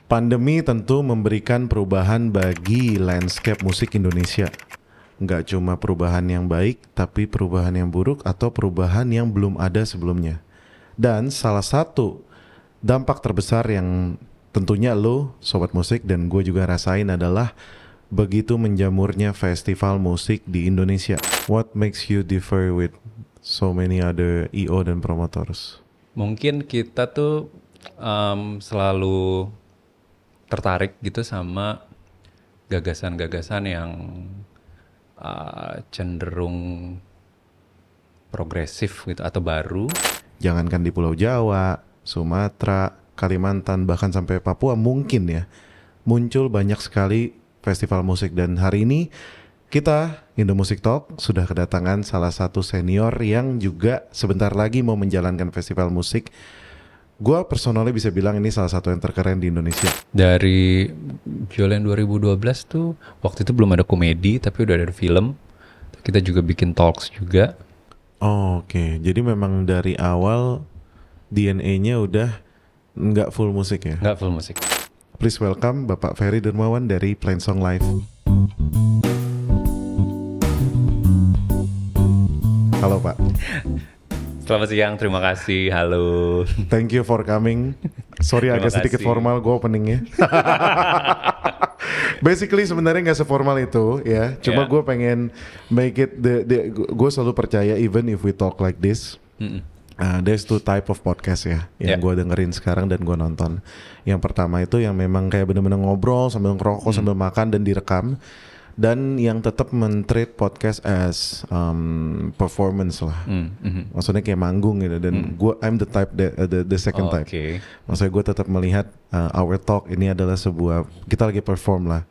Pandemi tentu memberikan perubahan bagi landscape musik Indonesia. Nggak cuma perubahan yang baik, tapi perubahan yang buruk atau perubahan yang belum ada sebelumnya. Dan salah satu dampak terbesar yang tentunya lo, sobat musik, dan gue juga rasain adalah begitu menjamurnya festival musik di Indonesia. What makes you differ with so many other EO dan promoters? Mungkin kita tuh selalu tertarik gitu sama gagasan-gagasan yang cenderung progresif gitu atau baru. Jangankan di Pulau Jawa, Sumatera, Kalimantan, bahkan sampai Papua mungkin ya, muncul banyak sekali festival musik. Dan hari ini kita, Indo Music Talk, sudah kedatangan salah satu senior yang juga sebentar lagi mau menjalankan festival musik. Gua personalnya bisa bilang ini salah satu yang terkeren di Indonesia. Dari Jolen 2012 tuh, waktu itu belum ada komedi tapi udah ada film. Kita juga bikin talks juga. Oh, oke. Jadi memang dari awal DNA-nya udah nggak full musik ya? Nggak full musik. Please welcome Bapak Ferry Dermawan dari Plain Song Live. Halo Pak. Selamat siang, terima kasih. Halo. Thank you for coming. Sorry Terima agak sedikit kasih. formal gue openingnya. Basically sebenarnya nggak seformal itu ya. Cuma Yeah. gue pengen make it gue selalu percaya even if we talk like this. There's two type of podcast ya yang gue dengerin sekarang dan gue nonton. Yang pertama itu yang memang kayak bener-bener ngobrol sambil ngerokok sambil makan dan direkam. Dan yang tetap men-treat podcast as performance lah. Maksudnya kayak manggung gitu. Dan gue I'm the type the second type. Maksudnya gue tetap melihat our talk ini adalah sebuah, kita lagi perform lah.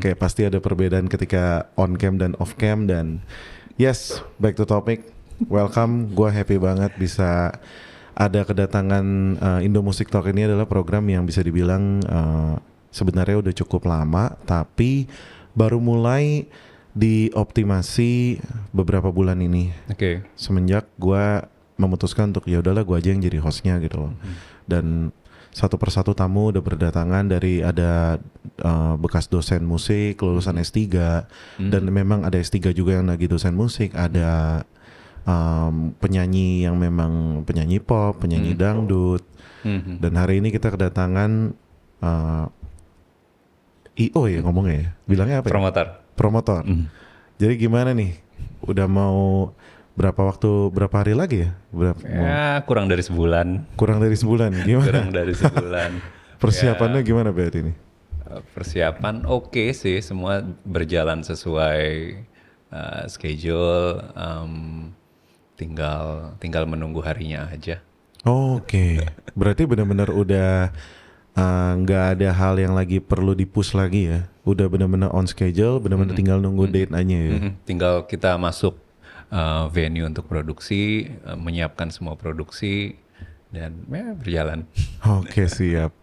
Kayak pasti ada perbedaan ketika on cam dan off cam. Dan yes, back to topic. Welcome, gue happy banget bisa ada kedatangan Indo Music Talk. Ini adalah program yang bisa dibilang sebenarnya udah cukup lama, tapi baru mulai dioptimasi beberapa bulan ini. Semenjak gue memutuskan untuk ya udahlah gue aja yang jadi hostnya gitu loh. Dan satu persatu tamu udah berdatangan dari ada bekas dosen musik, lulusan S3, dan memang ada S3 juga yang lagi dosen musik, ada penyanyi yang memang penyanyi pop, penyanyi dangdut. Dan hari ini kita kedatangan IO ya ngomongnya ya? Bilangnya apa ya? Promotor. Jadi gimana nih? Udah mau berapa hari lagi ya? Kurang dari sebulan. Kurang dari sebulan, gimana? Kurang dari sebulan. Persiapannya gimana berarti ini? Persiapan oke sih, semua berjalan sesuai schedule. Tinggal menunggu harinya aja. Oke. Berarti benar-benar udah nggak ada hal yang lagi perlu di-push lagi ya. Udah benar-benar on schedule, benar-benar tinggal nunggu date aja ya. Tinggal kita masuk venue untuk produksi, menyiapkan semua produksi, dan berjalan. Oke, siap.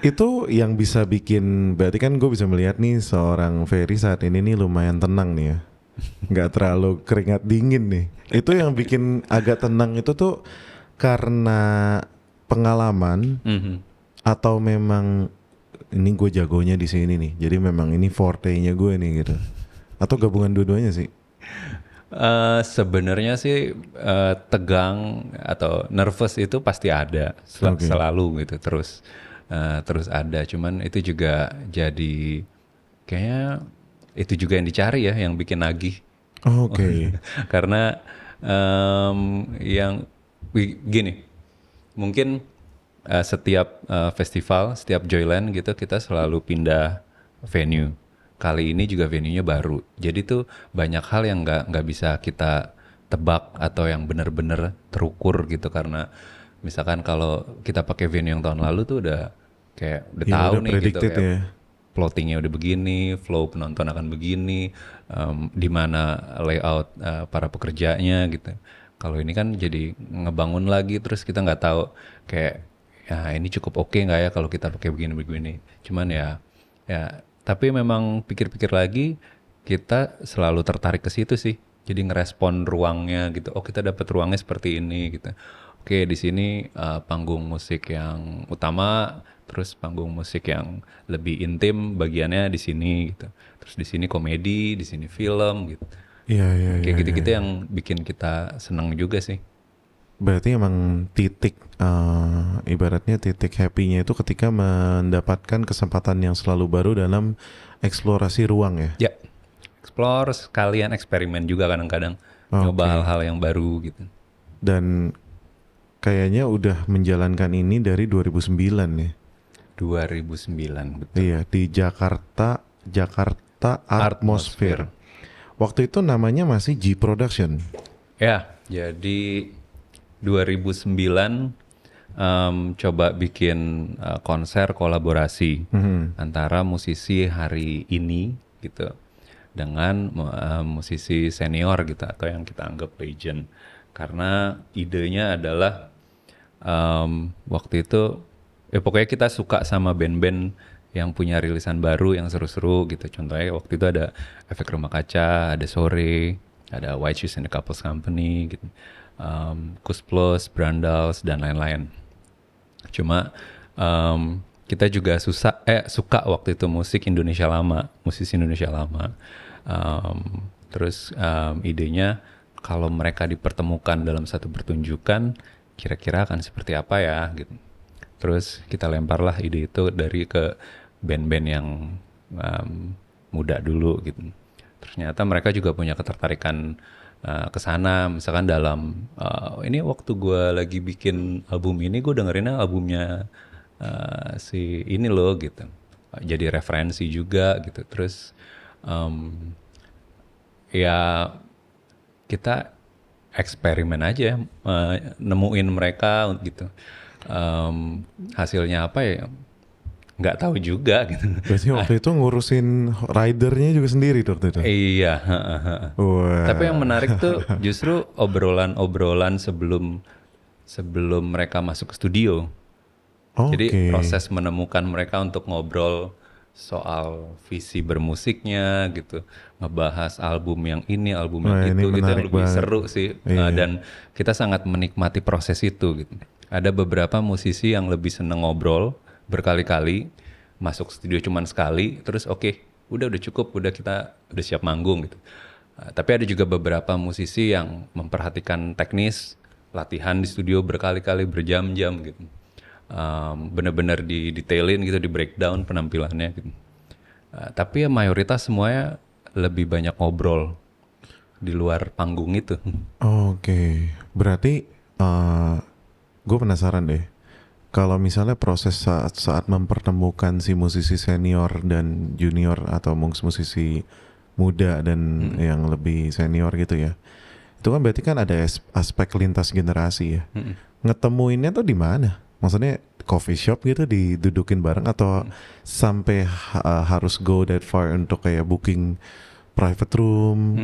Itu yang bisa bikin, berarti kan gue bisa melihat nih seorang Ferry saat ini nih lumayan tenang nih ya. Nggak terlalu keringat dingin nih. Itu yang bikin agak tenang itu tuh karena pengalaman atau memang ini gue jagonya di sini nih. Jadi memang ini forte-nya gue nih gitu. Atau gabungan dua-duanya sih? Sebenarnya sih tegang atau nervous itu pasti ada selalu gitu terus ada. Cuman itu juga jadi kayaknya itu juga yang dicari ya, yang bikin nagih. Oke. Karena yang gini, mungkin setiap festival, setiap Joyland gitu kita selalu pindah venue. Kali ini juga venue-nya baru. Jadi tuh banyak hal yang nggak bisa kita tebak atau yang benar-benar terukur gitu, karena misalkan kalau kita pakai venue yang tahun lalu tuh udah tahu udah nih gitu kayak ya. plottingnya udah begini, flow penonton akan begini, di mana layout para pekerjanya gitu. Kalau ini kan jadi ngebangun lagi, terus kita nggak tahu kayak ya ini cukup oke nggak ya kalau kita pakai begini-begini. Cuman ya tapi memang pikir-pikir lagi kita selalu tertarik ke situ sih. Jadi ngerespon ruangnya gitu. Oh, kita dapat ruangnya seperti ini gitu. Oke, di sini panggung musik yang utama terus panggung musik yang lebih intim bagiannya di sini gitu. Terus di sini komedi, di sini film gitu. Iya. Kayak gitu-gitu yang bikin kita seneng juga sih. Berarti emang titik ibaratnya titik happy-nya itu ketika mendapatkan kesempatan yang selalu baru dalam eksplorasi ruang ya. Ya, explore sekalian eksperimen juga kadang-kadang. Nyoba Oke. hal-hal yang baru gitu. Dan kayaknya udah menjalankan ini dari 2009 ya. 2009 betul. Iya, di Jakarta Artmosphere. Waktu itu namanya masih G Production. Ya, jadi 2009 coba bikin konser kolaborasi antara musisi hari ini gitu dengan musisi senior gitu atau yang kita anggap legend. Karena idenya adalah waktu itu pokoknya kita suka sama band-band yang punya rilisan baru yang seru-seru gitu. Contohnya waktu itu ada Efek Rumah Kaca, ada Sore, ada White Shoes and the Couples Company gitu. Kus Plus, Brandals dan lain-lain. Cuma kita juga suka waktu itu musik Indonesia lama, musisi Indonesia lama. Terus idenya kalau mereka dipertemukan dalam satu pertunjukan, kira-kira akan seperti apa ya gitu. Terus kita lemparlah ide itu dari ke band-band yang muda dulu gitu. Ternyata mereka juga punya ketertarikan ke sana, misalkan dalam ini waktu gue lagi bikin album ini gue dengerinnya albumnya si ini loh gitu, jadi referensi juga gitu. Terus ya kita eksperimen aja nemuin mereka gitu. Hasilnya apa ya nggak tahu juga gitu. Berarti waktu itu ngurusin ridernya juga sendiri waktu itu? Iya. Wah. Tapi yang menarik tuh justru obrolan-obrolan sebelum mereka masuk ke studio. Jadi proses menemukan mereka untuk ngobrol soal visi bermusiknya gitu, ngebahas album yang ini, album yang itu yang lebih banget. Seru sih. Dan kita sangat menikmati proses itu gitu. Ada beberapa musisi yang lebih seneng ngobrol berkali-kali, masuk studio cuman sekali, terus udah cukup, kita udah siap manggung gitu. Tapi ada juga beberapa musisi yang memperhatikan teknis, latihan di studio berkali-kali, berjam-jam gitu. Bener-bener didetailin gitu, di breakdown penampilannya gitu. Tapi ya mayoritas semuanya lebih banyak ngobrol di luar panggung itu. Oke. Berarti gue penasaran deh. Kalau misalnya proses saat mempertemukan si musisi senior dan junior atau musisi muda dan yang lebih senior gitu ya, itu kan berarti kan ada aspek lintas generasi ya. Ngetemuinnya tuh di mana? Maksudnya coffee shop gitu didudukin bareng atau sampai harus go that far untuk kayak booking private room?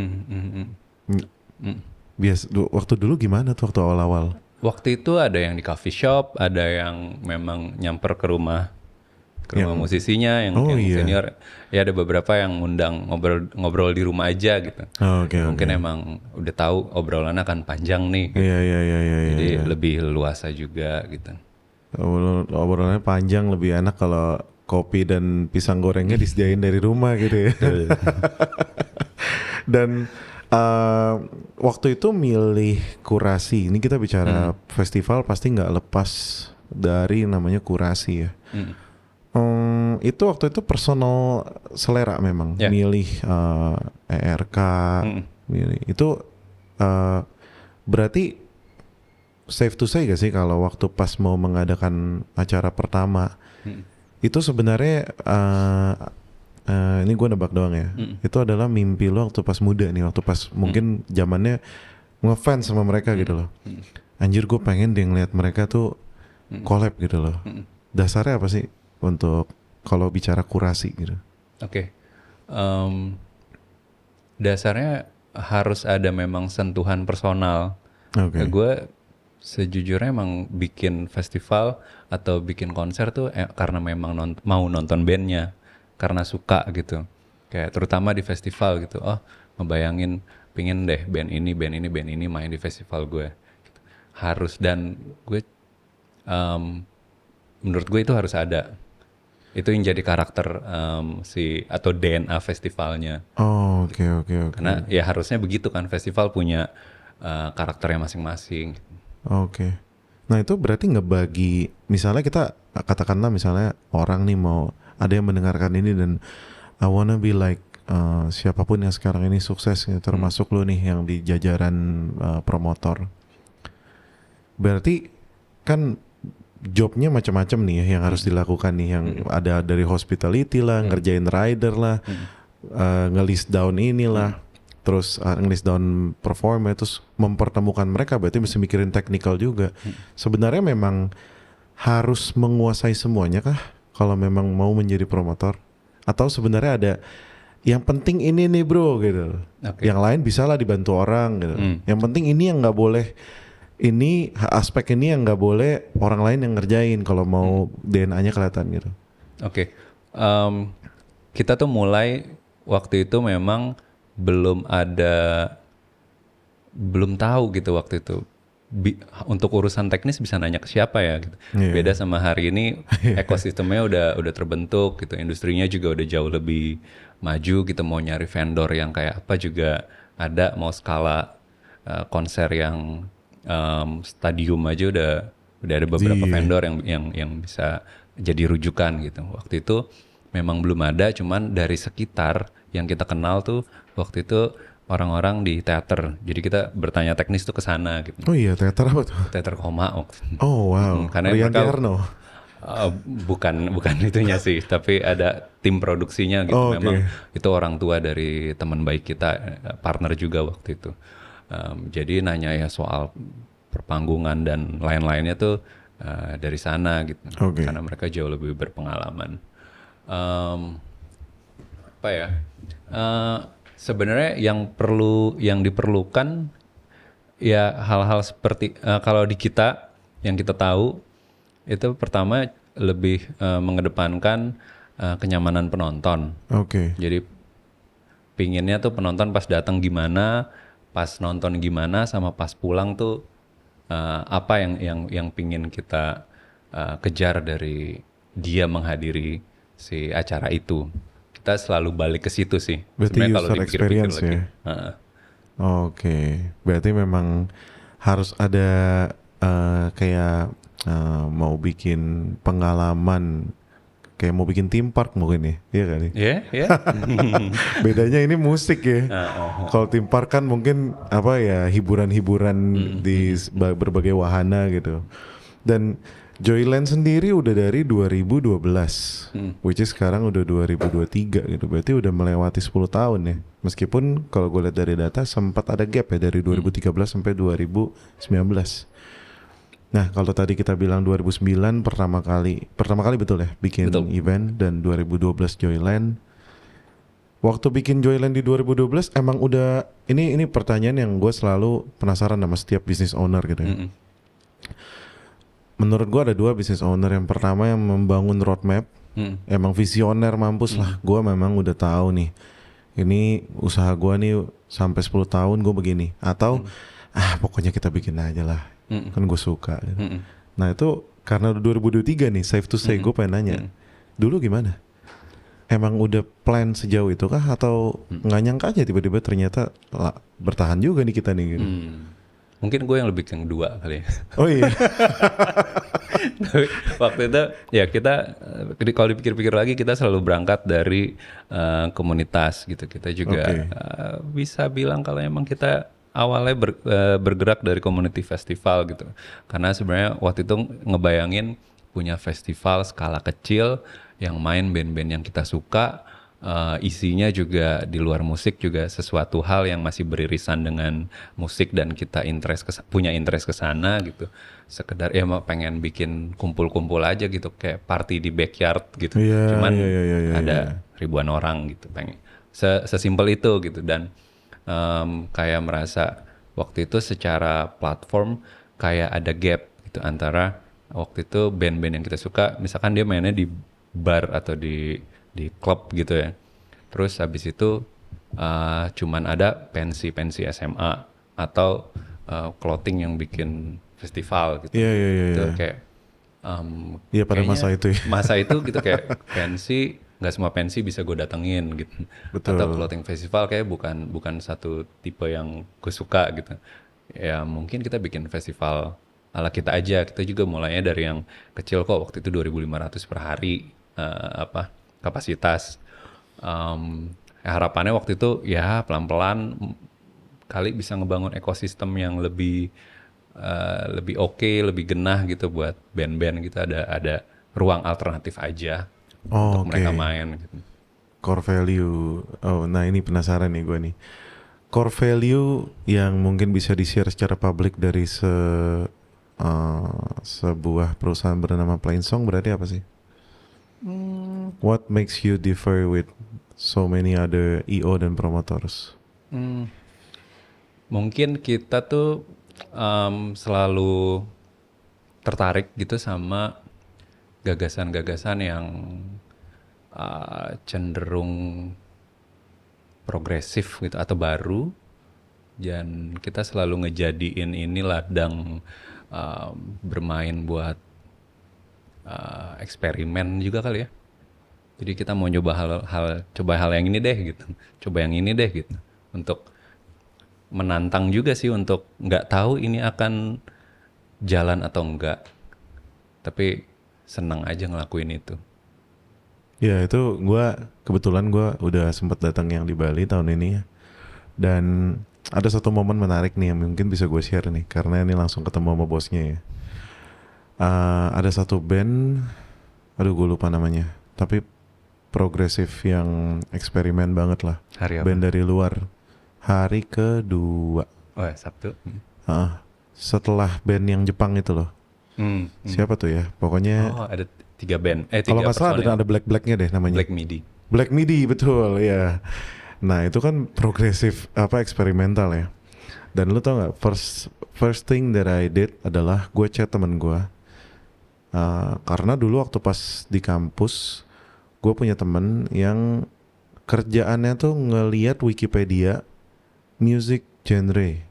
Waktu dulu gimana tuh waktu awal-awal? Waktu itu ada yang di coffee shop, ada yang memang nyamper ke rumah musisinya yang senior. Ya ada beberapa yang ngundang ngobrol di rumah aja gitu. Mungkin emang udah tahu obrolannya akan panjang nih. Gitu. Jadi lebih luasa juga gitu. Obrolannya panjang, lebih enak kalau kopi dan pisang gorengnya disediain dari rumah gitu ya. Dan waktu itu milih kurasi. Ini kita bicara festival pasti nggak lepas dari namanya kurasi ya. Itu waktu itu personal selera memang. Milih ERK. Milih. Itu berarti safe to say gak sih kalau waktu pas mau mengadakan acara pertama itu sebenarnya ini gue nebak doang ya. Itu adalah mimpi lo waktu pas muda nih, waktu pas mungkin zamannya ngefans sama mereka gitu loh. Anjir gue pengen deh ngeliat mereka tuh collab gitu loh. Dasarnya apa sih untuk kalau bicara kurasi gitu? Dasarnya harus ada memang sentuhan personal. Gue sejujurnya emang bikin festival atau bikin konser tuh karena memang mau nonton bandnya. Karena suka gitu, kayak terutama di festival gitu. Ngebayangin pingin deh band ini main di festival gue gitu. Harus, dan gue menurut gue itu harus ada. Itu yang jadi karakter atau DNA festivalnya. Oh, oke. Karena ya harusnya begitu kan, festival punya karakternya masing-masing. Oke. Nah itu berarti ngebagi, misalnya kita katakanlah misalnya orang nih mau ada yang mendengarkan ini dan I wanna be like siapapun yang sekarang ini sukses, ya, termasuk lu nih yang di jajaran promotor. Berarti kan jobnya macam-macam nih ya yang harus dilakukan nih, yang ada dari hospitality lah, ngerjain rider lah, nge-list down inilah, terus nge-list down perform, terus mempertemukan mereka, berarti mesti mikirin technical juga. Sebenarnya memang harus menguasai semuanya kah kalau memang mau menjadi promotor? Atau sebenarnya ada yang penting ini nih bro gitu, yang lain bisalah dibantu orang gitu. Yang penting ini yang nggak boleh, ini aspek ini yang nggak boleh orang lain yang ngerjain kalau mau DNA-nya kelihatan gitu. Oke. Kita tuh mulai waktu itu memang belum tahu gitu waktu itu. Untuk urusan teknis bisa nanya ke siapa ya gitu. Beda sama hari ini, ekosistemnya udah terbentuk gitu. Industrinya juga udah jauh lebih maju gitu. Mau nyari vendor yang kayak apa juga ada. Mau skala konser yang stadium aja udah ada beberapa vendor yang bisa jadi rujukan gitu. Waktu itu memang belum ada, cuman dari sekitar yang kita kenal tuh waktu itu orang-orang di teater. Jadi kita bertanya teknis tuh ke sana gitu. Oh iya, teater apa tuh? Teater Koma. Oh wow. Karena Rian mereka Arno. Bukan itunya sih, tapi ada tim produksinya gitu. Memang itu orang tua dari teman baik kita, partner juga waktu itu. Jadi nanya ya soal perpanggungan dan lain-lainnya tuh dari sana gitu. Karena mereka jauh lebih berpengalaman. Apa ya? Sebenarnya yang diperlukan ya hal-hal seperti kalau di kita yang kita tahu itu pertama lebih mengedepankan kenyamanan penonton. Jadi pinginnya tuh penonton pas datang gimana, pas nonton gimana, sama pas pulang tuh apa yang pingin kita kejar dari dia menghadiri si acara itu. Kita selalu balik ke situ sih. Berarti user experience ya. Berarti memang harus ada kayak mau bikin pengalaman, kayak mau bikin theme park mungkin ya, iya kan? Iya. Bedanya ini musik ya. Kalau theme park kan mungkin apa ya, hiburan-hiburan di berbagai wahana gitu. Dan Joyland sendiri udah dari 2012, which is sekarang udah 2023 gitu. Berarti udah melewati 10 tahun ya. Meskipun kalau gue lihat dari data sempat ada gap ya dari 2013 sampai 2019. Nah, kalau tadi kita bilang 2009 pertama kali betul ya bikin event, dan 2012 Joyland. Waktu bikin Joyland di 2012 emang udah, ini pertanyaan yang gue selalu penasaran sama setiap business owner gitu ya. Menurut gue ada dua business owner. Yang pertama yang membangun roadmap, emang visioner mampus lah. Gue memang udah tahu nih, ini usaha gue nih sampai 10 tahun gue begini. Atau pokoknya kita bikin aja lah, kan gue suka gitu. Nah itu karena 2023 nih, safe to say gue pengen nanya, dulu gimana? Emang udah plan sejauh itu kah? Atau nggak nyangka aja tiba-tiba ternyata bertahan juga nih kita nih gitu? Mungkin gue yang lebih yang dua kali ya. Oh iya. Waktu itu ya kita, kalau dipikir-pikir lagi, kita selalu berangkat dari komunitas gitu. Kita juga bisa bilang kalau emang kita awalnya bergerak dari community festival gitu. Karena sebenarnya waktu itu ngebayangin punya festival skala kecil yang main band-band yang kita suka. Isinya juga di luar musik juga sesuatu hal yang masih beririsan dengan musik, dan kita punya interest ke sana gitu. Sekedar ya pengen bikin kumpul-kumpul aja gitu, kayak party di backyard gitu. Cuman ada ribuan orang gitu, pengen sesimpel itu gitu. Dan kayak merasa waktu itu secara platform kayak ada gap gitu antara waktu itu band-band yang kita suka, misalkan dia mainnya di bar atau di klub gitu ya. Terus habis itu cuman ada pensi SMA atau clothing yang bikin festival gitu. Itu kayak Iya pada kayaknya masa itu ya. masa itu gitu kayak pensi, nggak semua pensi bisa gue datengin gitu. Betul. Atau clothing festival kayak bukan satu tipe yang gue suka gitu. Ya mungkin kita bikin festival ala kita aja. Kita juga mulainya dari yang kecil kok, waktu itu 2.500 per hari kapasitas. Harapannya waktu itu ya pelan-pelan kali bisa ngebangun ekosistem yang lebih oke, lebih genah gitu buat band-band gitu, ada ruang alternatif aja untuk mereka main gitu. Core value. Oh, nah ini penasaran nih gue nih. Core value yang mungkin bisa di-share secara publik dari sebuah perusahaan bernama Plainsong berarti apa sih? What makes you differ with so many other EO dan promoters? Mungkin kita tuh selalu tertarik gitu sama gagasan-gagasan yang cenderung progresif gitu atau baru, dan kita selalu ngejadiin ini ladang bermain buat eksperimen juga kali ya. Jadi kita mau coba hal yang ini deh gitu, coba yang ini deh gitu, untuk menantang juga sih, untuk nggak tahu ini akan jalan atau enggak, tapi senang aja ngelakuin itu. Ya itu kebetulan gue udah sempat datang yang di Bali tahun ini ya. Dan ada satu momen menarik nih yang mungkin bisa gue share nih, karena ini langsung ketemu sama bosnya ya. Ada satu band, aduh gue lupa namanya, tapi progresif yang eksperimen banget lah. Hari apa? Band dari luar. Hari kedua. Oh ya, Sabtu. Setelah band yang Jepang itu loh. Siapa tuh ya? Pokoknya. Oh, ada 3 band. Kalau nggak salah ada Black-Blacknya deh namanya. Black Midi. Black Midi, betul ya. Nah itu kan progresif eksperimental ya. Dan lu tau nggak, first thing that I did adalah gue chat temen gue. Karena dulu waktu pas di kampus, gue punya temen yang kerjaannya tuh ngelihat Wikipedia music genre.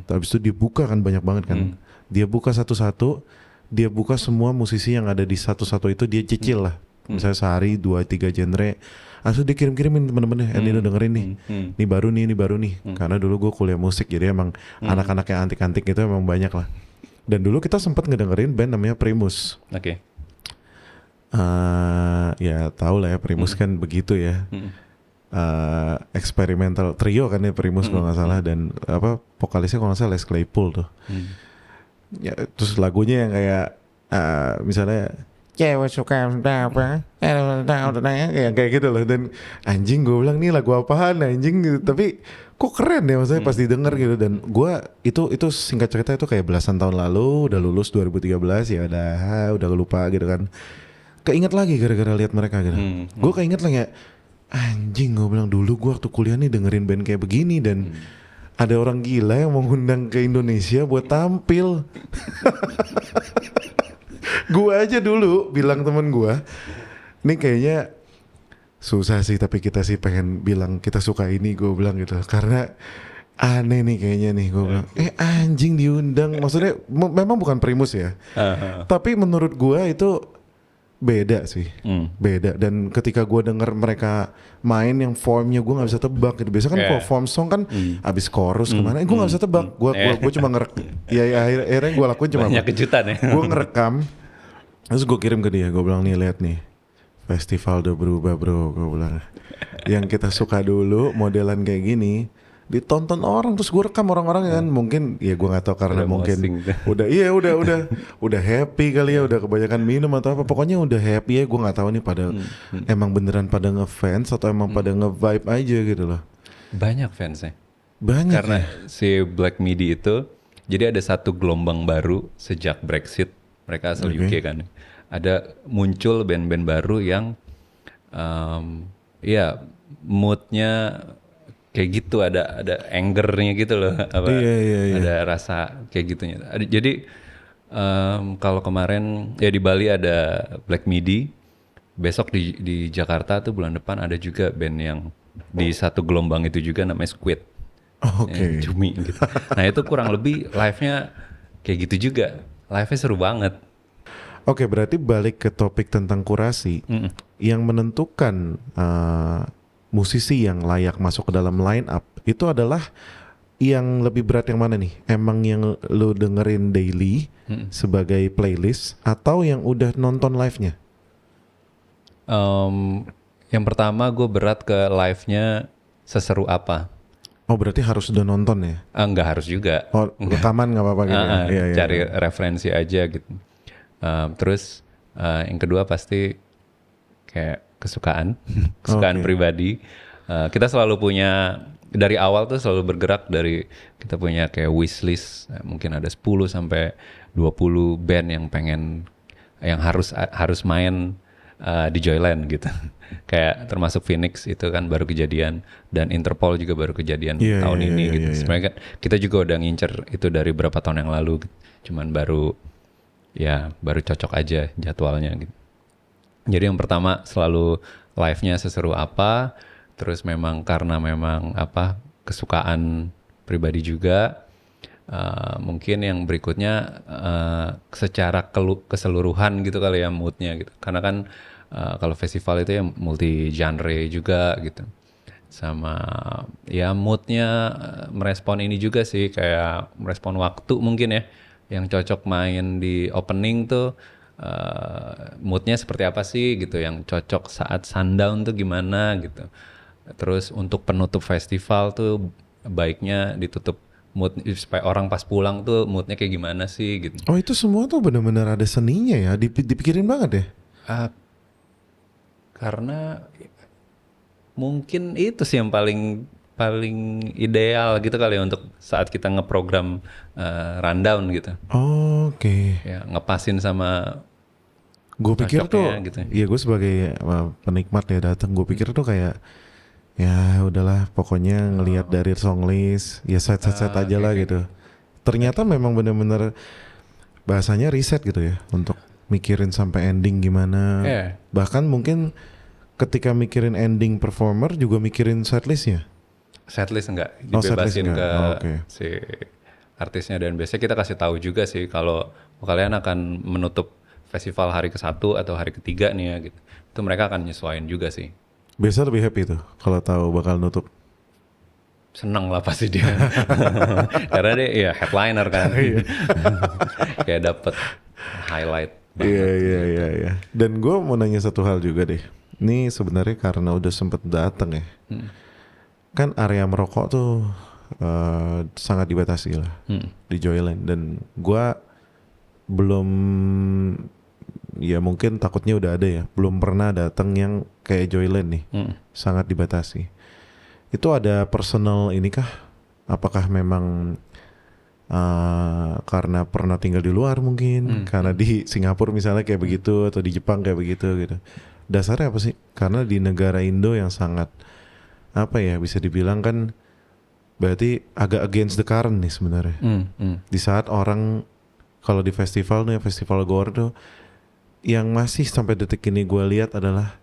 Habis itu dia buka kan banyak banget kan. Dia buka satu-satu, dia buka semua musisi yang ada di satu-satu itu, dia cicil lah. Misalnya sehari 2-3 genre. Langsung dia kirim-kirimin temen-temennya, ini udah dengerin nih. Ini baru nih. Karena dulu gue kuliah musik, jadi emang anak-anak yang antik-antik itu emang banyak lah. Dan dulu kita sempat ngedengerin band namanya Primus. Oke. Ya tau lah ya, Primus kan begitu ya. Eksperimental trio kan ya Primus kalau nggak salah, dan vokalisnya kalau nggak salah Les Claypool tuh. Ya, terus lagunya yang kayak misalnya cewek suka apa kayak gitu loh, dan anjing gue bilang nih lagu apaan anjing gitu, tapi kok keren ya maksudnya pas didengar gitu. Dan gue itu singkat cerita itu kayak belasan tahun lalu, udah lulus 2013 ya, udah lupa gitu kan, keinget lagi gara-gara lihat mereka gitu. Gue keinget lagi kayak anjing, gue bilang dulu gue waktu kuliah nih dengerin band kayak begini, dan ada orang gila yang mau ngundang ke Indonesia buat tampil. Gue aja dulu bilang temen gue, nih kayaknya susah sih, tapi kita sih pengen bilang kita suka ini, gue bilang gitu, karena aneh nih kayaknya nih, gue bilang anjing diundang, maksudnya memang bukan Primus ya, tapi menurut gue itu beda sih, beda. Dan ketika gue denger mereka main yang formnya gue nggak bisa tebak gitu. Biasa kan kalau form song kan abis chorus kemana, gue nggak bisa tebak. Gue cuma akhirnya gue lakuin cuma banyak kejutan ya. Gue ngerekam, terus gue kirim ke dia. Gue bilang nih, lihat nih, festival udah berubah bro. Gue bilang yang kita suka dulu modelan kayak gini ditonton orang, terus gue rekam orang-orang kan, mungkin ya gue nggak tahu karena mungkin udah happy kali ya, udah kebanyakan minum atau apa, pokoknya udah happy ya, gue nggak tahu nih pada emang beneran pada ngefans atau emang pada nge-vibe aja gitu loh. Banyak fansnya. Banyak karena ya? Si Black Midi itu jadi ada satu gelombang baru sejak Brexit, mereka asal UK kan, ada muncul band-band baru yang ya moodnya kayak gitu, ada angernya gitu loh, ada rasa kayak gitunya. Jadi kalau kemarin ya di Bali ada Black Midi, besok di Jakarta tuh bulan depan ada juga band yang di satu gelombang itu juga, namanya Squid. Cumi gitu. Nah itu kurang lebih live-nya kayak gitu juga, live-nya seru banget. Oke, berarti balik ke topik tentang kurasi. Yang menentukan musisi yang layak masuk ke dalam line up itu adalah yang lebih berat yang mana nih? Emang yang lu dengerin daily sebagai playlist atau yang udah nonton live-nya? Yang pertama gue berat ke live-nya seseru apa. Oh, berarti harus udah nonton ya? Nggak harus juga. Oh, rekaman nggak apa-apa gitu ya? Iya, Cari referensi aja gitu. Terus yang kedua pasti kayak kesukaan pribadi. Kita selalu punya, dari awal tuh selalu bergerak dari kita punya kayak wishlist, mungkin ada 10 sampai 20 band yang harus main di Joyland gitu. Kayak termasuk Phoenix itu kan baru kejadian, dan Interpol juga baru kejadian tahun ini gitu. Sebenarnya kan kita juga udah ngincer itu dari berapa tahun yang lalu gitu. Cuman baru cocok aja jadwalnya gitu. Jadi yang pertama selalu live-nya seseru apa, terus karena kesukaan pribadi juga. Mungkin yang berikutnya secara keseluruhan gitu kali ya, moodnya gitu. Karena kan kalau festival itu ya multi genre juga gitu. Sama ya moodnya merespon ini juga sih, kayak merespon waktu mungkin ya. Yang cocok main di opening tuh moodnya seperti apa sih gitu. Yang cocok saat sundown tuh gimana gitu. Terus untuk penutup festival tuh baiknya ditutup mood supaya orang pas pulang tuh moodnya kayak gimana sih gitu. Oh, itu semua tuh benar-benar ada seninya ya, dipikirin banget ya? Karena mungkin itu sih yang paling ideal gitu kali ya untuk saat kita ngeprogram rundown gitu. Oke. Ya ngepasin sama. Gue pikir tuh, gitu. ya gue sebagai penikmat ya datang, gue pikir tuh kayak ya udahlah pokoknya ngelihat dari song list ya set aja lah gitu. Ternyata memang benar-benar bahasanya riset gitu ya untuk mikirin sampai ending gimana. Bahkan mungkin ketika mikirin ending performer juga mikirin setlistnya. Setlist enggak dibebasin ke si artisnya, dan biasanya kita kasih tahu juga sih kalau kalian akan menutup festival hari ke-1 atau hari ke-3 nih ya gitu. Itu mereka akan nyesuaiin juga sih. Biasa lebih happy tuh kalau tahu bakal nutup. Seneng lah pasti dia. Karena dia ya headliner kan. Kayak dapet highlight banget. Iya. Dan gue mau nanya satu hal juga deh. Ini sebenarnya karena udah sempet dateng ya. Kan area merokok tuh sangat dibatasi lah di Joyland. Dan gue belum, ya mungkin takutnya udah ada ya, belum pernah datang yang kayak Joyland nih, sangat dibatasi. Itu ada personal ini kah? Apakah memang karena pernah tinggal di luar mungkin, karena di Singapura misalnya kayak begitu, atau di Jepang kayak begitu gitu. Dasarnya apa sih? Karena di negara Indo yang sangat bisa dibilang kan berarti agak against the current nih sebenarnya. Di saat orang kalau di festival nih, festival goer tuh yang masih sampai detik ini gue lihat adalah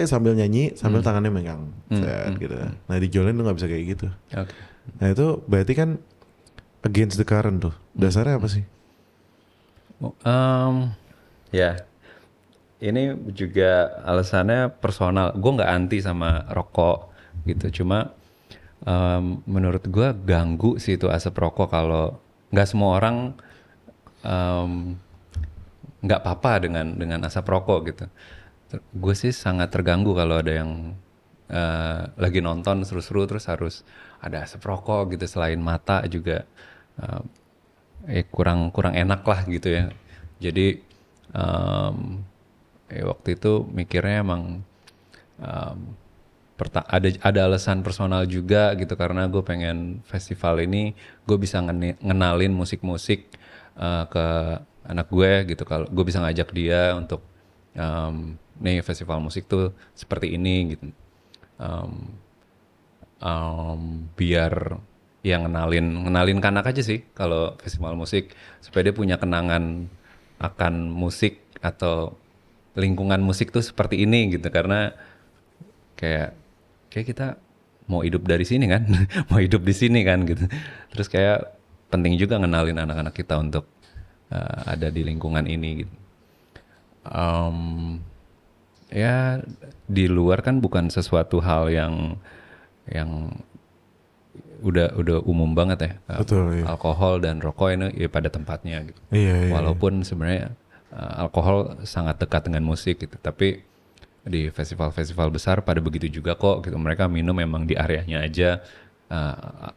sambil nyanyi sambil tangannya megang gitu. Nah di Joyland tuh nggak bisa kayak gitu. Nah itu berarti kan against the current tuh. Dasarnya apa sih? Ya ini juga alasannya personal. Gue nggak anti sama rokok gitu, cuma menurut gue ganggu sih itu asap rokok. Kalau nggak semua orang nggak apa-apa dengan asap rokok gitu. Gue sih sangat terganggu kalau ada yang lagi nonton seru-seru terus harus ada asap rokok gitu. Selain mata juga kurang enak lah gitu ya. Jadi waktu itu mikirnya emang ada alasan personal juga gitu, karena gue pengen festival ini gue bisa ngenalin musik-musik ke anak gue gitu. Kalau gue bisa ngajak dia untuk nih festival musik tuh seperti ini gitu, biar yang ngenalin ke anak aja sih kalau festival musik, supaya dia punya kenangan akan musik atau lingkungan musik tuh seperti ini gitu. Karena kayak kita mau hidup dari sini kan, mau hidup di sini kan gitu. Terus kayak penting juga ngenalin anak-anak kita untuk ada di lingkungan ini gitu. Ya di luar kan bukan sesuatu hal yang udah umum banget ya. Betul, iya. Alkohol dan rokok ini ya pada tempatnya gitu. Iya. Walaupun sebenarnya alkohol sangat dekat dengan musik gitu, tapi di festival-festival besar pada begitu juga kok gitu. Mereka minum memang di areanya aja,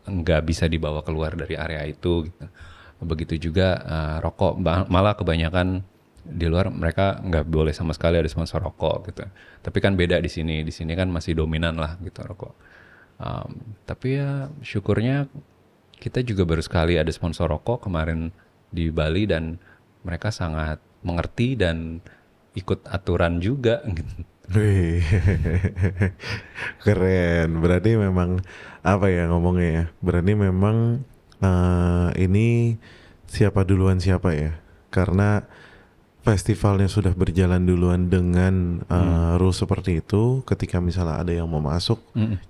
nggak bisa dibawa keluar dari area itu gitu. Begitu juga rokok, malah kebanyakan di luar mereka nggak boleh sama sekali ada sponsor rokok gitu. Tapi kan beda di sini kan masih dominan lah gitu rokok. Tapi ya syukurnya kita juga baru sekali ada sponsor rokok kemarin di Bali dan mereka sangat mengerti dan ikut aturan juga gitu. Wih, keren. Berarti memang apa ya ngomongnya ya? Berarti memang ini siapa duluan siapa ya? Karena festivalnya sudah berjalan duluan dengan rules seperti itu. Ketika misalnya ada yang mau masuk,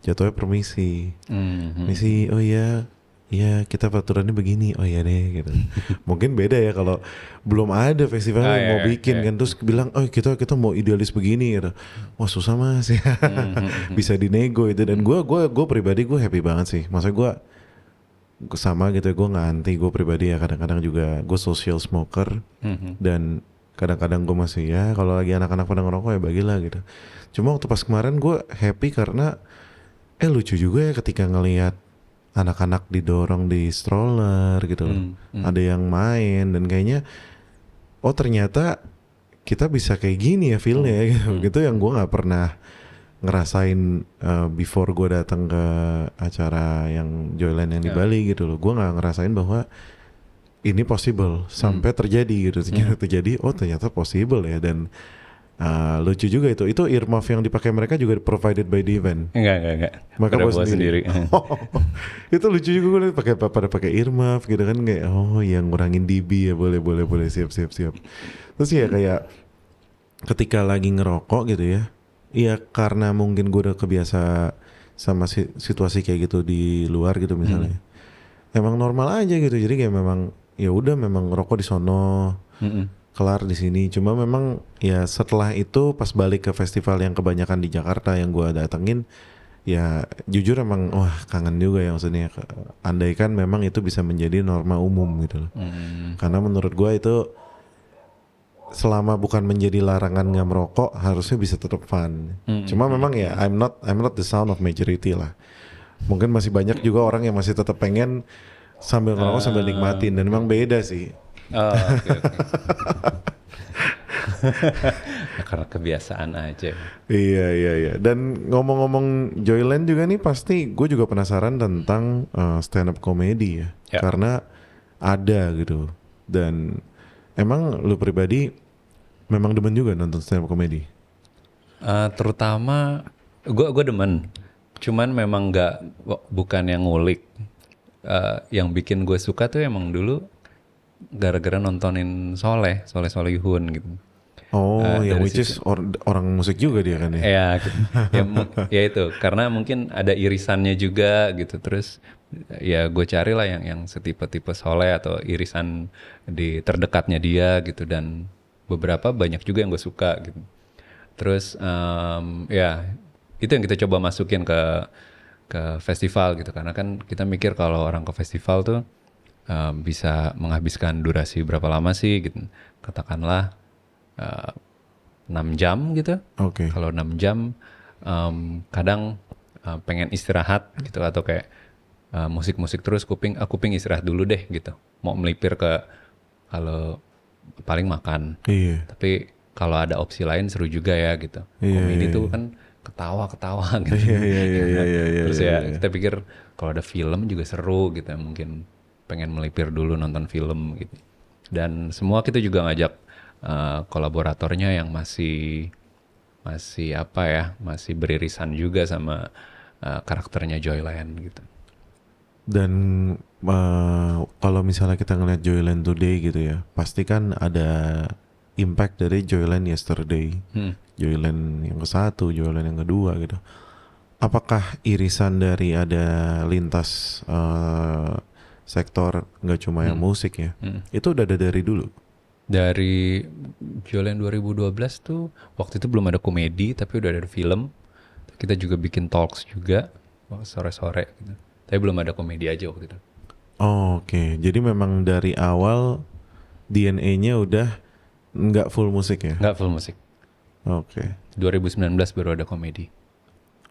jatuhnya permisi. Permisi, oh iya. Iya kita peraturannya begini, oh iya deh gitu. Mungkin beda ya kalau belum ada festival yang mau bikin kan terus bilang, oh kita mau idealis begini gitu. Wah susah mas ya, bisa dinego itu. Dan gue pribadi gue happy banget sih. Maksudnya gue sama gitu, gue nggak anti. Gue pribadi ya kadang-kadang juga gue social smoker dan kadang-kadang gue masih ya kalau lagi anak-anak pada ngerokok ya bagilah gitu. Cuma waktu pas kemarin gue happy karena lucu juga ya ketika ngelihat anak-anak didorong di stroller gitu loh. Ada yang main dan kayaknya oh ternyata kita bisa kayak gini ya feel-nya gitu. Gitu yang gue nggak pernah ngerasain before gue datang ke acara yang Joyland yang di Bali gitu loh. Gue nggak ngerasain bahwa ini possible sampai terjadi gitu. Ternyata terjadi, oh ternyata possible ya. Dan lucu juga itu earmuff yang dipakai mereka juga provided by the event. Enggak. Mereka bawa sendiri. Itu lucu juga gue liat pada pakai earmuff gitu kan kayak oh yang ngurangin dB ya boleh siap. Terus ya kayak ketika lagi ngerokok gitu ya. Iya karena mungkin gue udah kebiasa sama situasi kayak gitu di luar gitu misalnya. Emang normal aja gitu. Jadi kayak memang ya udah memang ngerokok di sono. Kelar di sini. Cuma memang ya setelah itu pas balik ke festival yang kebanyakan di Jakarta yang gue datengin ya jujur emang wah kangen juga ya maksudnya. Andaikan memang itu bisa menjadi norma umum gitu loh. Karena menurut gue itu selama bukan menjadi larangan nggak merokok harusnya bisa tetap fun. Cuma memang ya I'm not the sound of majority lah. Mungkin masih banyak juga orang yang masih tetap pengen sambil ngerokok sambil nikmatin dan memang beda sih. Okay. Karena kebiasaan aja. Iya. Dan ngomong-ngomong Joyland juga nih pasti gue juga penasaran tentang stand up comedy ya. Karena ada gitu. Dan emang lu pribadi memang demen juga nonton stand up comedy? Terutama gue demen. Cuman memang bukan yang ngulik. Yang bikin gue suka tuh emang dulu gara-gara nontonin Solehun gitu. Oh, yang which is orang musik juga dia kan ya? Iya, gitu. ya itu karena mungkin ada irisannya juga gitu. Terus ya gue carilah yang setipe-tipe Soleh atau irisan di terdekatnya dia gitu dan beberapa banyak juga yang gue suka gitu. Terus ya itu yang kita coba masukin ke festival gitu karena kan kita mikir kalau orang ke festival tuh bisa menghabiskan durasi berapa lama sih gitu. Katakanlah 6 jam gitu. Oke. Kalau 6 jam kadang pengen istirahat gitu atau kayak musik-musik terus kuping istirahat dulu deh gitu. Mau melipir ke kalau paling makan. Iya. Tapi kalau ada opsi lain seru juga ya gitu. Komedi tuh kan ketawa gitu. Iya. Terus ya kita pikir kalau ada film juga seru gitu mungkin pengen melipir dulu nonton film gitu. Dan semua kita juga ngajak kolaboratornya yang masih beririsan juga sama karakternya Joyland gitu. Dan kalau misalnya kita ngeliat Joyland Today gitu ya, pasti kan ada impact dari Joyland Yesterday, Joyland yang ke-1, Joyland yang kedua gitu. Apakah irisan dari ada lintas sektor nggak cuma yang musik ya, itu udah ada dari dulu? Dari Joyland 2012 tuh waktu itu belum ada komedi tapi udah ada film. Kita juga bikin talks juga sore-sore gitu. Tapi belum ada komedi aja waktu itu. Oh, oke. Jadi memang dari awal DNA-nya udah nggak full musik ya? Nggak full musik. Oke. 2019 baru ada komedi.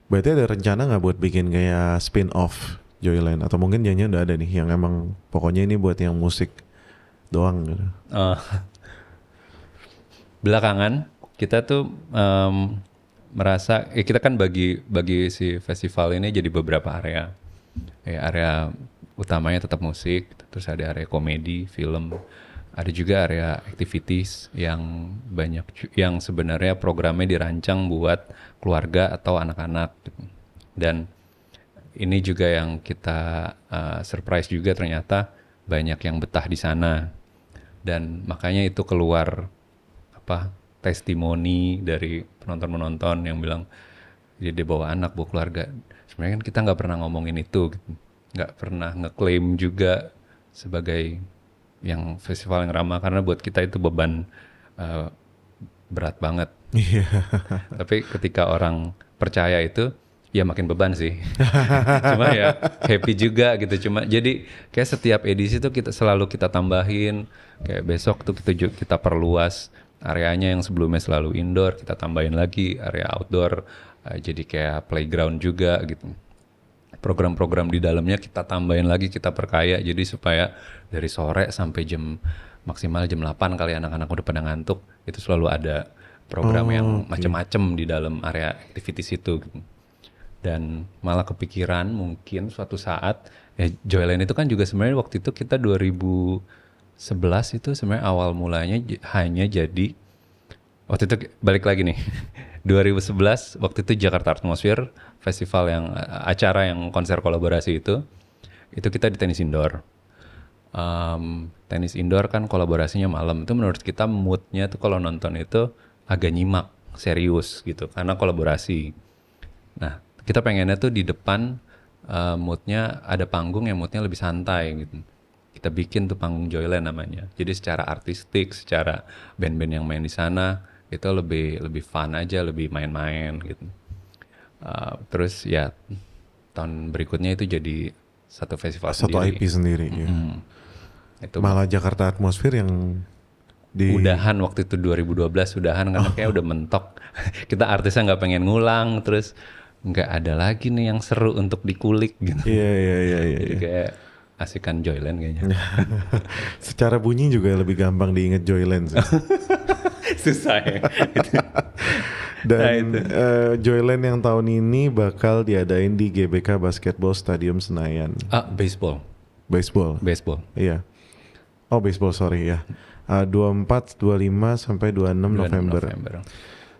Berarti ada rencana nggak buat bikin kayak spin-off Joyland? Atau mungkin jangan udah ada nih yang emang pokoknya ini buat yang musik doang gitu. Belakangan kita tuh merasa kita kan bagi si festival ini jadi beberapa area. Area utamanya tetap musik, terus ada area komedi, film, ada juga area activities yang banyak yang sebenarnya programnya dirancang buat keluarga atau anak-anak. Dan ini juga yang kita surprise juga ternyata banyak yang betah di sana. Dan makanya itu keluar testimoni dari penonton-penonton yang bilang dia bawa anak, bawa keluarga. Sebenarnya kan kita nggak pernah ngomongin itu, gitu. Nggak pernah ngeklaim juga sebagai yang festival yang ramah karena buat kita itu beban berat banget. Tapi ketika orang percaya itu, ya makin beban sih. Cuma ya happy juga gitu. Cuma jadi kayak setiap edisi tuh selalu kita tambahin. Kayak besok tuh kita perluas areanya yang sebelumnya selalu indoor, kita tambahin lagi area outdoor, jadi kayak playground juga gitu. Program-program di dalamnya kita tambahin lagi, kita perkaya, jadi supaya dari sore sampai maksimal jam 8 kali anak-anak udah pada ngantuk, itu selalu ada program yang macam-macam di dalam area activities itu gitu. Dan malah kepikiran mungkin suatu saat, Joyland itu kan juga sebenarnya waktu itu kita 2011 itu sebenarnya awal mulanya hanya jadi, waktu itu balik lagi nih 2011 waktu itu Jakarta Atmosphere festival yang acara yang konser kolaborasi itu kita di tenis indoor. Tenis indoor kan kolaborasinya malam, itu menurut kita moodnya tuh kalau nonton itu agak nyimak, serius gitu karena kolaborasi. Nah kita pengennya tuh di depan moodnya ada panggung yang moodnya lebih santai gitu. Kita bikin tuh panggung Joyland namanya. Jadi secara artistik, secara band-band yang main di sana itu lebih fun aja, lebih main-main gitu. Terus ya tahun berikutnya itu jadi satu festival satu sendiri. IP sendiri. Ya. Itu malah Jakarta Atmosphere yang udahan waktu itu 2012 udahan karena kayak udah mentok. Kita artisnya nggak pengen ngulang, terus nggak ada lagi nih yang seru untuk dikulik gitu. Iya. Jadi kayak asikan Joyland kayaknya. Secara bunyi juga lebih gampang diinget Joyland sih. Susah ya. Dan Joyland yang tahun ini bakal diadain di GBK Basketball Stadium Senayan. Baseball. Iya. Oh baseball sorry ya. 24, 25 sampai 26 November.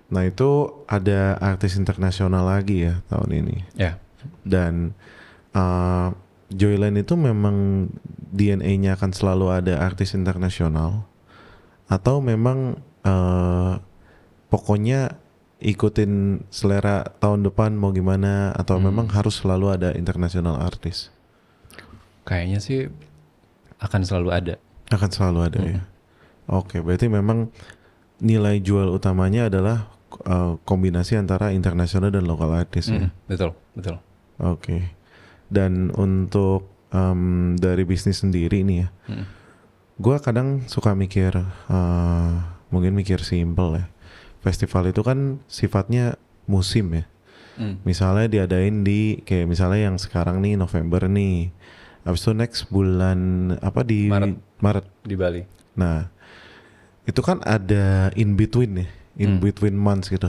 Nah itu ada artis internasional lagi ya tahun ini. Ya. Dan Joyland itu memang DNA-nya akan selalu ada artis internasional atau memang pokoknya ikutin selera tahun depan mau gimana atau memang harus selalu ada international artis? Kayaknya sih akan selalu ada. Akan selalu ada ya. Oke, berarti memang nilai jual utamanya adalah kombinasi antara internasional dan lokal artis ya. Betul. Oke. Dan untuk dari bisnis sendiri nih ya, gue kadang suka mikir, mungkin mikir simple ya. Festival itu kan sifatnya musim ya. Misalnya diadain di kayak misalnya yang sekarang nih November nih, habis itu next bulan apa di Maret di Bali. Nah itu kan ada in between ya, in between months gitu.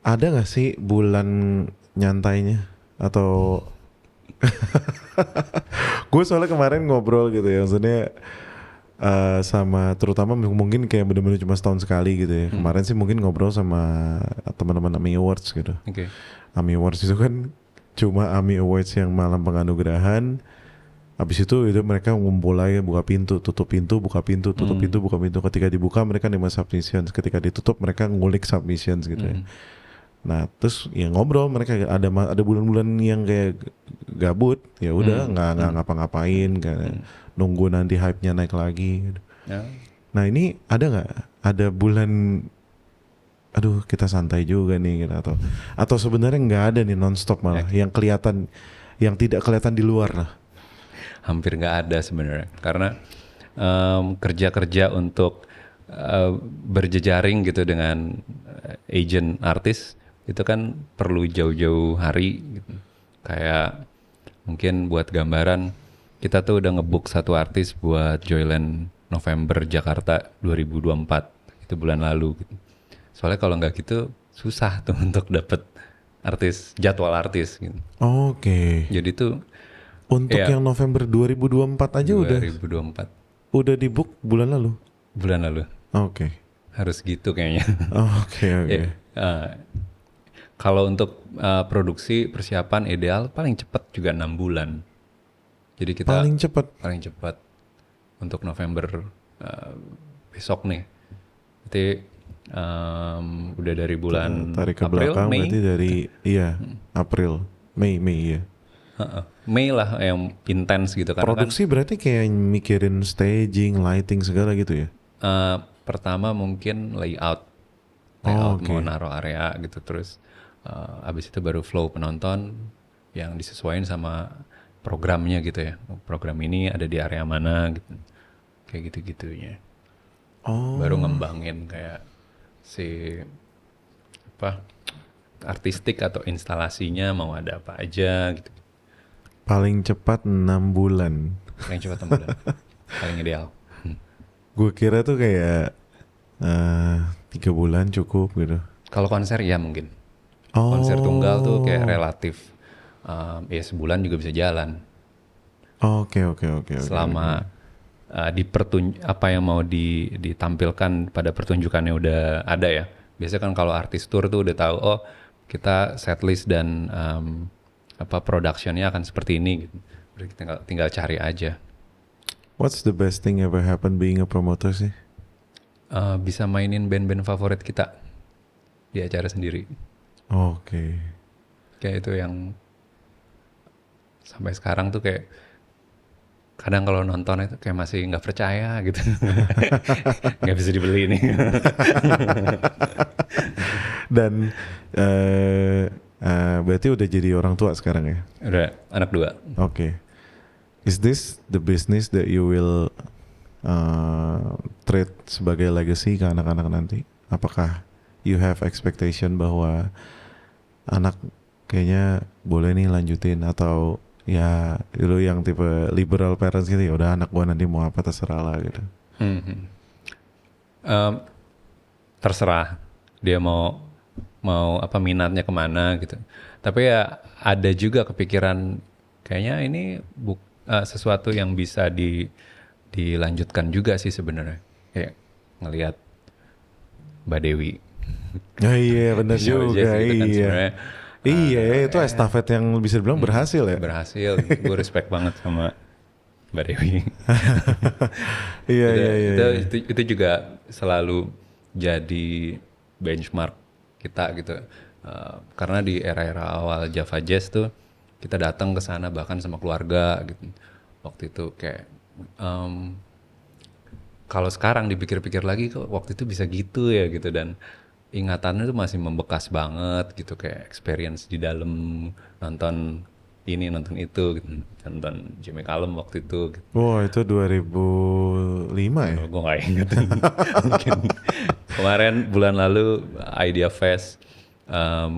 Ada nggak sih bulan nyantainya atau gue soalnya kemarin ngobrol gitu ya, maksudnya sama terutama mungkin kayak bener-bener cuma setahun sekali gitu ya. Kemarin sih mungkin ngobrol sama teman-teman AMI Awards gitu. AMI Awards itu kan cuma AMI Awards yang malam penganugerahan. Habis itu mereka mulai buka pintu, tutup pintu, buka pintu, tutup pintu, buka pintu. Ketika dibuka mereka nerima submissions, ketika ditutup mereka ngulik submissions gitu ya. Nah terus ya ngobrol, mereka ada bulan-bulan yang kayak gabut, ya udah nggak ngapa-ngapain, kayak nunggu nanti hype-nya naik lagi. Gitu. Nah ini ada bulan, aduh kita santai juga nih gitu, atau sebenarnya nggak ada nih nonstop malah yang kelihatan, yang tidak kelihatan di luar lah. Hampir nggak ada sebenarnya, karena kerja untuk berjejaring gitu dengan agent artis itu kan perlu jauh-jauh hari gitu. Kayak mungkin buat gambaran, kita tuh udah ngebook satu artis buat Joyland November Jakarta 2024, itu bulan lalu gitu. Soalnya kalau nggak gitu susah tuh untuk dapet jadwal artis gitu. Oke. Jadi tuh untuk yang November 2024 aja 2024 udah di book bulan lalu. Oke. Harus gitu kayaknya. Oke. Kalau untuk produksi persiapan ideal paling cepat juga 6 bulan. Jadi kita paling cepat untuk November besok nih. Berarti udah dari bulan tarik ke April, belakang, Mei. berarti dari April, Mei iya. Mei lah yang intens gitu kan. Produksi berarti kayak mikirin staging, lighting segala gitu ya? Pertama mungkin layout mau naruh area gitu, terus abis itu baru flow penonton yang disesuaikan sama programnya gitu ya. Program ini ada di area mana gitu, kayak gitu-gitunya. Baru ngembangin kayak artistik atau instalasinya mau ada apa aja gitu. Paling cepat 6 bulan. Paling cepat 6 bulan. Paling ideal. Gue kira tuh kayak 3 bulan cukup gitu. Kalau konser ya mungkin. Konser tunggal tuh kayak relatif. Ya sebulan juga bisa jalan. Oke. Selama apa yang mau ditampilkan pada pertunjukannya udah ada ya. Biasanya kan kalau artis tour tuh udah tahu, kita setlist dan productionnya akan seperti ini gitu. Tinggal cari aja. What's the best thing ever happened being a promoter sih? Bisa mainin band-band favorit kita di acara sendiri. Oke. Kayak itu yang sampai sekarang tuh kayak kadang kalau nonton itu kayak masih nggak percaya gitu. Nggak bisa dibeli nih. Dan berarti udah jadi orang tua sekarang ya? Udah anak 2. Oke. Is this the business that you will treat sebagai legacy ke anak-anak nanti? Apakah you have expectation bahwa anak kayaknya boleh nih lanjutin, atau ya lu yang tipe liberal parents gitu, ya udah anak gua nanti mau apa terserah lah gitu? Terserah dia mau apa minatnya kemana gitu. Tapi ya ada juga kepikiran kayaknya ini sesuatu yang bisa dilanjutkan juga sih sebenarnya. Kayak ngelihat Mbak Dewi. Iya benar juga. Gitu kan iya itu estafet yang bisa dibilang berhasil ya. Berhasil. Gue respect banget sama Mbak Dewi. Iya. Itu juga selalu jadi benchmark kita gitu. Karena di era-era awal Java Jazz tuh kita datang ke sana bahkan sama keluarga gitu. Waktu itu kayak kalau sekarang dipikir-pikir lagi kok waktu itu bisa gitu ya gitu, dan ingatannya tuh masih membekas banget gitu, kayak experience di dalam nonton ini nonton itu gitu. Nonton Jimmy Callum waktu itu gitu. Wow, itu 2005 ya? Gue gak inget. Mungkin kemarin bulan lalu Idea Fest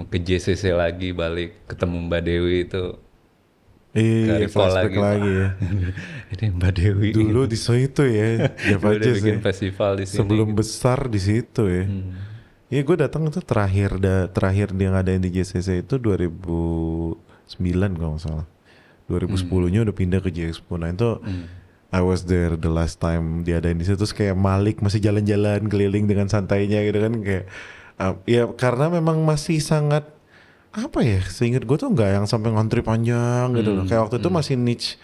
ke JCC lagi, balik ketemu Mbak Dewi itu. Iya, flashback lagi ya. Ini Mbak Dewi. Dulu di situ ya, Java Jazz bikin ya. festival di sini. Sebelum gitu. Besar di situ ya. Iya, gue datang itu terakhir dia ngadain di JCC itu 2009 kalau nggak salah. 2010-nya udah pindah ke J-Expo. Nah itu I was there the last time diadain di situ. Terus kayak Malik masih jalan-jalan keliling dengan santainya gitu kan, kayak ya karena memang masih sangat apa ya, seingat gue tuh nggak yang sampai ngantri panjang gitu loh. Kayak waktu itu masih niche,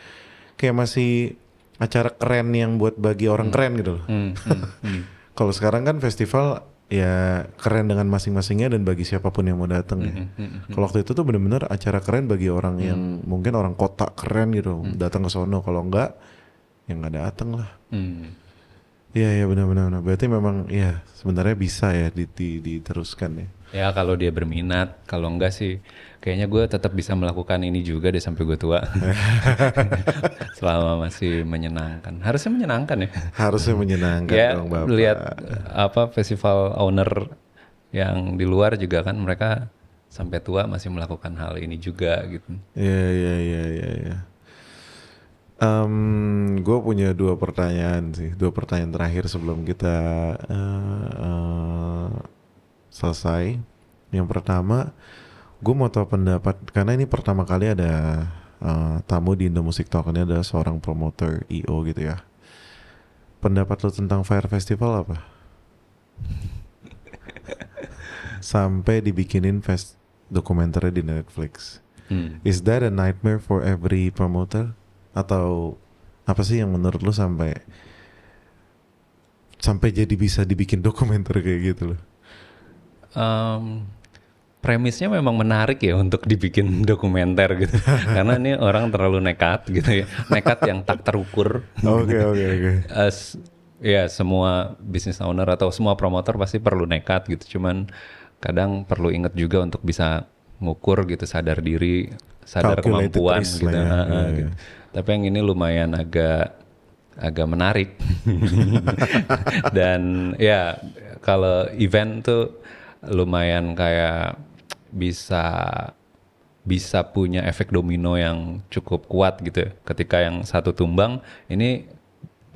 kayak masih acara keren yang buat bagi orang keren gitu loh. Kalau sekarang kan festival ya keren dengan masing-masingnya dan bagi siapapun yang mau datang ya. Kalau waktu itu tuh bener-bener acara keren bagi orang yang mungkin orang kota keren gitu, datang ke sono. Kalau enggak, ya nggak datang lah. Iya benar. Berarti memang ya sebenarnya bisa ya diteruskan ya. Ya kalau dia berminat, kalau enggak sih kayaknya gue tetap bisa melakukan ini juga deh sampai gue tua. Selama masih menyenangkan. Harusnya menyenangkan ya. Harusnya menyenangkan Ya dong Bapak. lihat apa festival owner yang di luar juga kan mereka sampai tua masih melakukan hal ini juga gitu. Iya. Gue punya dua pertanyaan sih, dua pertanyaan terakhir sebelum kita selesai. Yang pertama, gue mau tahu pendapat karena ini pertama kali ada tamu di Indo Music Talk, ini adalah seorang promoter IO gitu ya. Pendapat lo tentang Fire Festival apa? Sampai dibikinin dokumenter di Netflix. Is that a nightmare for every promoter? Atau apa sih yang menurut lo sampai jadi bisa dibikin dokumenter kayak gitu loh? Premisnya memang menarik ya untuk dibikin dokumenter gitu. Karena ini orang terlalu nekat gitu ya. Nekat yang tak terukur. Oke. Ya semua business owner atau semua promotor pasti perlu nekat gitu. Cuman kadang perlu ingat juga untuk bisa ngukur gitu, sadar diri, sadar Calculated kemampuan risk gitu. lah ya. Gitu. Tapi yang ini lumayan agak menarik. Dan ya kalau event tuh lumayan kayak bisa punya efek domino yang cukup kuat gitu. Ketika yang satu tumbang, ini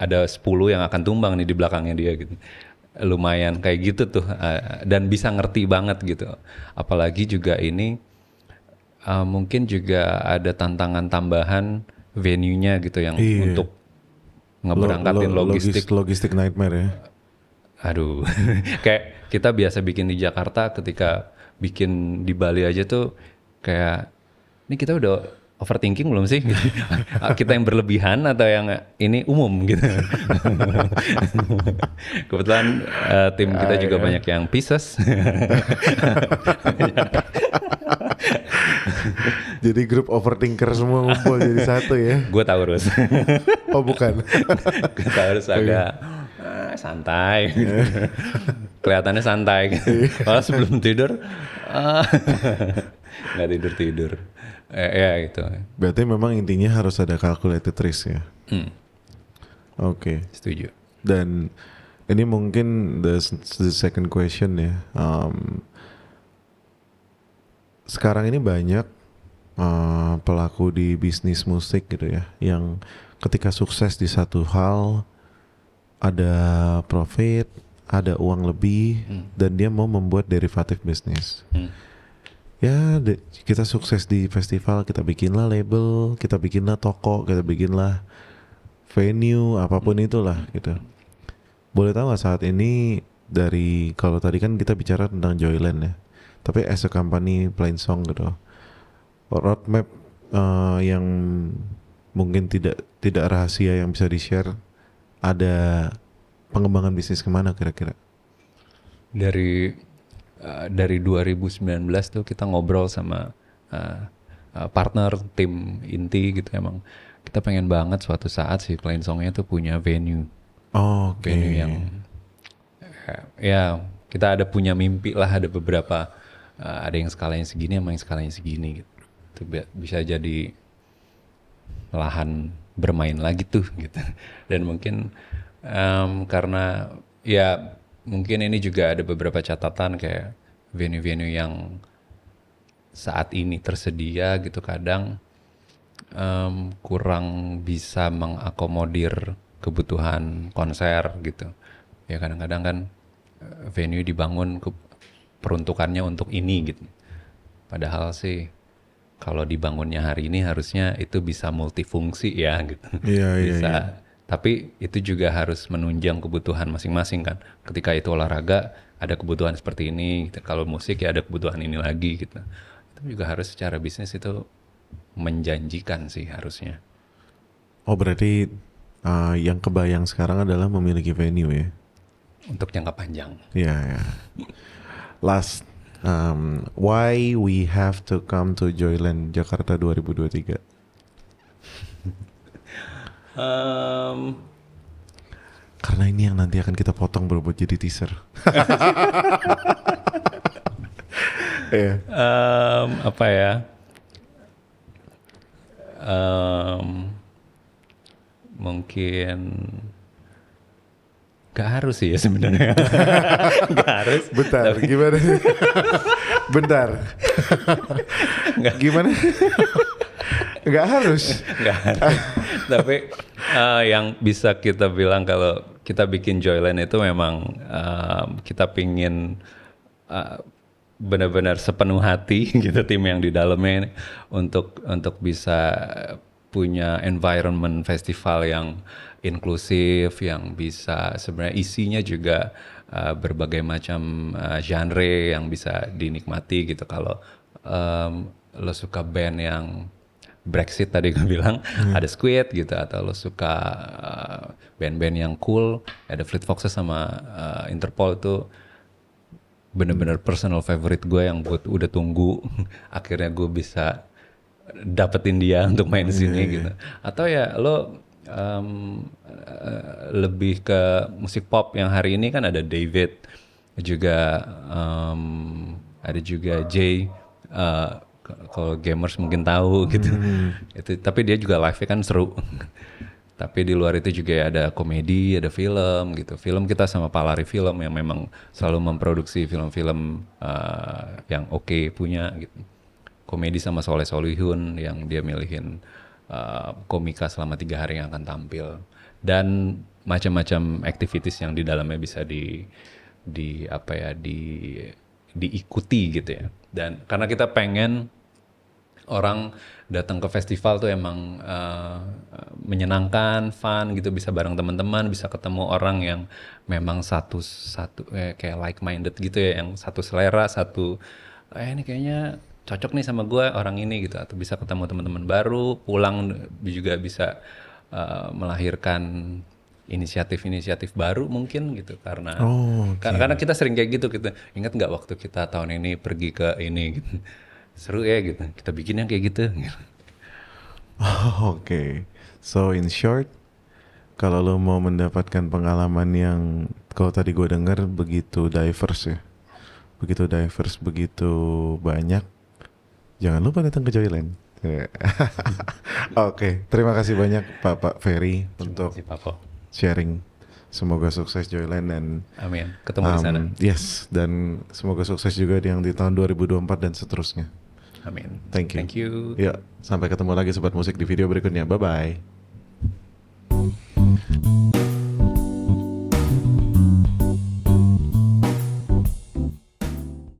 ada 10 yang akan tumbang nih di belakangnya dia gitu. Lumayan kayak gitu tuh, dan bisa ngerti banget gitu. Apalagi juga ini mungkin juga ada tantangan tambahan venue-nya gitu yang untuk ngeberangkatin logistik nightmare ya. Aduh, kayak kita biasa bikin di Jakarta, ketika bikin di Bali aja tuh kayak ini kita udah overthinking belum sih? Kita yang berlebihan atau yang ini umum gitu. Kebetulan tim kita juga banyak yang Pisces. Jadi grup overthinker semua ngumpul jadi satu ya. Gue Taurus. Oh bukan. Gue Taurus agak santai. Kelihatannya santai. Kalau sebelum tidur nggak tidur. Ya itu. Berarti memang intinya harus ada calculated risk ya. Oke. Setuju. Dan ini mungkin the second question ya. Sekarang ini banyak pelaku di bisnis musik gitu ya, yang ketika sukses di satu hal ada profit, ada uang lebih, dan dia mau membuat derivatif bisnis. Ya kita sukses di festival, kita bikinlah label, kita bikinlah toko, kita bikinlah venue, apapun itulah gitu. Boleh tahu nggak saat ini dari, kalau tadi kan kita bicara tentang Joyland ya, tapi as a company Plainsong gitu, roadmap yang mungkin tidak rahasia yang bisa di-share, ada pengembangan bisnis kemana kira-kira? Dari 2019 tuh kita ngobrol sama partner tim inti gitu, emang kita pengen banget suatu saat si Plainsongnya tuh punya venue. Venue yang ya kita ada punya mimpi lah, ada beberapa ada yang skalanya segini sama yang skalanya segini gitu. Itu bisa jadi lahan bermain lagi tuh gitu. Dan mungkin karena ya mungkin ini juga ada beberapa catatan, kayak venue-venue yang saat ini tersedia gitu kadang kurang bisa mengakomodir kebutuhan konser gitu. Ya kadang-kadang kan venue dibangun peruntukannya untuk ini gitu. Padahal sih kalau dibangunnya hari ini harusnya itu bisa multifungsi ya gitu. Bisa. Tapi itu juga harus menunjang kebutuhan masing-masing kan. Ketika itu olahraga ada kebutuhan seperti ini, gitu. Kalau musik ya ada kebutuhan ini lagi gitu. Itu juga harus secara bisnis itu menjanjikan sih harusnya. Oh berarti yang kebayang sekarang adalah memiliki venue ya? Untuk jangka panjang. Ya. Last, why we have to come to Joyland Jakarta 2023? Karena ini yang nanti akan kita potong bro buat jadi teaser. Iya. Apa ya? Mungkin gak harus sih ya sebenarnya. Gak harus. Bentar, gimana? Bentar. Gimana? Gak harus. Gak harus. Tapi yang bisa kita bilang kalau kita bikin Joyland itu memang kita pingin benar-benar sepenuh hati gitu tim yang di dalamnya untuk bisa punya environment festival yang inklusif, yang bisa sebenarnya isinya juga berbagai macam genre yang bisa dinikmati gitu. Kalau lo suka band yang Brexit tadi gue bilang ada Squid gitu, atau lo suka band-band yang cool ada Fleet Foxes sama Interpol, itu bener-bener personal favorite gue yang gue udah tunggu akhirnya gue bisa dapetin dia untuk main di sini gitu. Atau ya lo lebih ke musik pop yang hari ini kan ada David juga, ada juga Jay, kalau gamers mungkin tahu gitu. Itu tapi dia juga live-nya kan seru. Tapi di luar itu juga ada komedi, ada film gitu. Film kita sama Palari Film yang memang selalu memproduksi film-film yang oke punya gitu. Komedi sama Soleh Solihun yang dia milihin komika selama 3 hari yang akan tampil. Dan macam-macam activities yang di dalamnya bisa diikuti gitu ya. Dan karena kita pengen orang datang ke festival tuh emang menyenangkan, fun gitu, bisa bareng teman-teman, bisa ketemu orang yang memang satu kayak like minded gitu ya, yang satu selera, satu ini kayaknya cocok nih sama gue orang ini gitu, atau bisa ketemu teman-teman baru, pulang juga bisa melahirkan inisiatif-inisiatif baru mungkin gitu, karena karena kita sering kayak gitu. Kita ingat nggak waktu kita tahun ini pergi ke ini gitu, seru ya gitu, kita bikin yang kayak gitu. Oke. So in short, kalau lo mau mendapatkan pengalaman yang kalau tadi gue dengar begitu diverse ya, begitu diverse, begitu banyak, jangan lupa datang ke Joyland. Oke, terima kasih banyak Pak Ferry untuk sharing. Semoga sukses Joyland dan amin, ketemu di sana. Yes, dan semoga sukses juga yang di tahun 2024 dan seterusnya. Amin. Thank you. Thank you. Ya, sampai ketemu lagi Sobat Musik di video berikutnya. Bye bye.